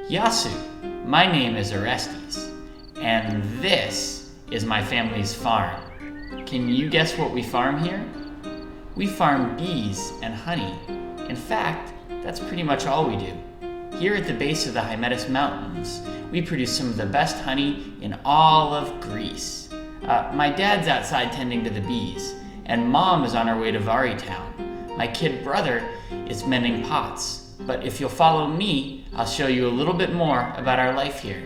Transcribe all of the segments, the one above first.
Yasu, my name is Orestes, and this is my family's farm. Can you guess what we farm here? We farm bees and honey. In fact, that's pretty much all we do. Here at the base of the Hymettus Mountains, we produce some of the best honey in all of Greece. My dad's outside tending to the bees, and Mom is on her way to VariTown. My kid brother is mending pots, but if you'll follow me, I'll show you a little bit more about our life here.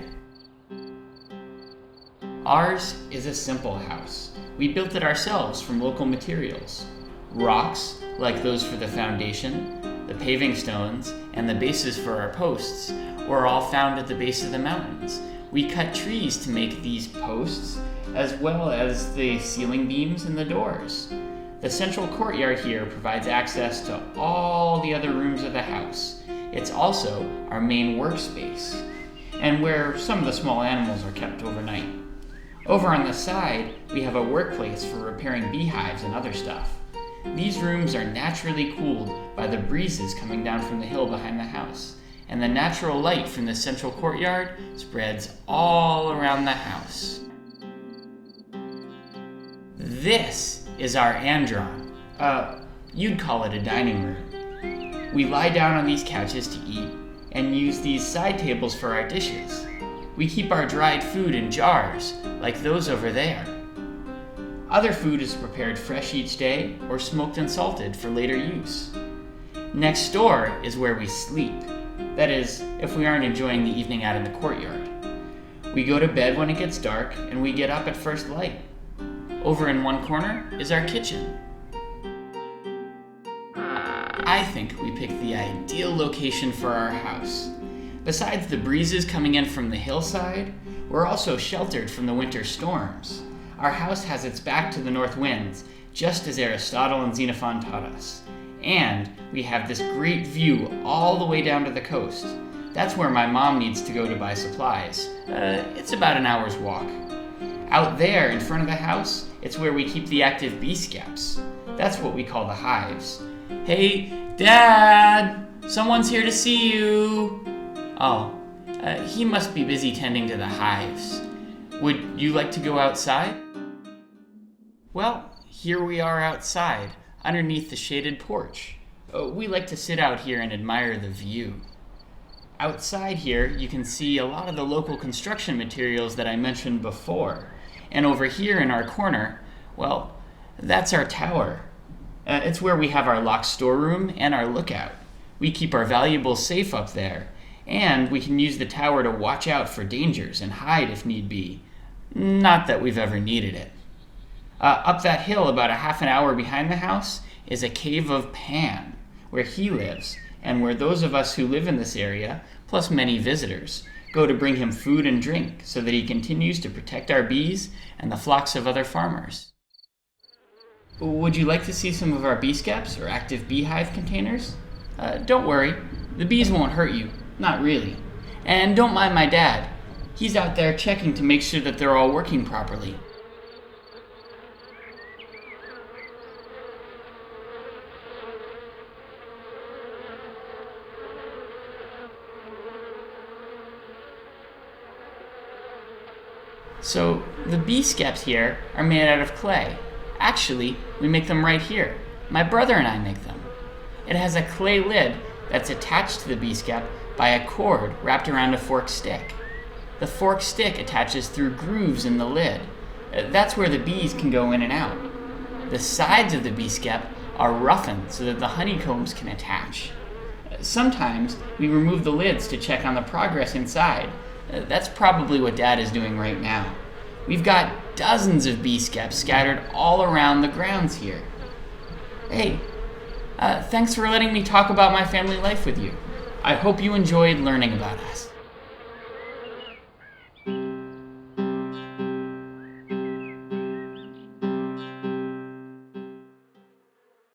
Ours is a simple house. We built it ourselves from local materials. Rocks, like those for the foundation, the paving stones, and the bases for our posts, were all found at the base of the mountains. We cut trees to make these posts, as well as the ceiling beams and the doors. The central courtyard here provides access to all the other rooms of the house. It's also our main workspace, and where some of the small animals are kept overnight. Over on the side, we have a workplace for repairing beehives and other stuff. These rooms are naturally cooled by the breezes coming down from the hill behind the house, and the natural light from the central courtyard spreads all around the house. This is our andron. You'd call it a dining room. We lie down on these couches to eat and use these side tables for our dishes. We keep our dried food in jars, like those over there. Other food is prepared fresh each day or smoked and salted for later use. Next door is where we sleep. That is, if we aren't enjoying the evening out in the courtyard. We go to bed when it gets dark and we get up at first light. Over in one corner is our kitchen. I think we picked the ideal location for our house. Besides the breezes coming in from the hillside, we're also sheltered from the winter storms. Our house has its back to the north winds, just as Aristotle and Xenophon taught us. And we have this great view all the way down to the coast. That's where my mom needs to go to buy supplies. It's about an hour's walk. Out there in front of the house, it's where we keep the active bee skeps. That's what we call the hives. Hey, Dad! Someone's here to see you! Oh, he must be busy tending to the hives. Would you like to go outside? Well, here we are outside, underneath the shaded porch. We like to sit out here and admire the view. Outside here, you can see a lot of the local construction materials that I mentioned before. And over here in our corner, well, that's our tower. It's where we have our locked storeroom and our lookout. We keep our valuables safe up there, and we can use the tower to watch out for dangers and hide if need be. Not that we've ever needed it. Up that hill, about a half an hour behind the house, is a cave of Pan, where he lives, and where those of us who live in this area, plus many visitors, go to bring him food and drink so that he continues to protect our bees and the flocks of other farmers. Would you like to see some of our bee skeps or active beehive containers? Don't worry, the bees won't hurt you, not really. And don't mind my dad. He's out there checking to make sure that they're all working properly. So, the bee skeps here are made out of clay. Actually, we make them right here. My brother and I make them. It has a clay lid that's attached to the bee skep by a cord wrapped around a forked stick. The forked stick attaches through grooves in the lid. That's where the bees can go in and out. The sides of the bee skep are roughened so that the honeycombs can attach. Sometimes we remove the lids to check on the progress inside. That's probably what Dad is doing right now. We've got dozens of bee skeps scattered all around the grounds here. Hey, thanks for letting me talk about my family life with you. I hope you enjoyed learning about us.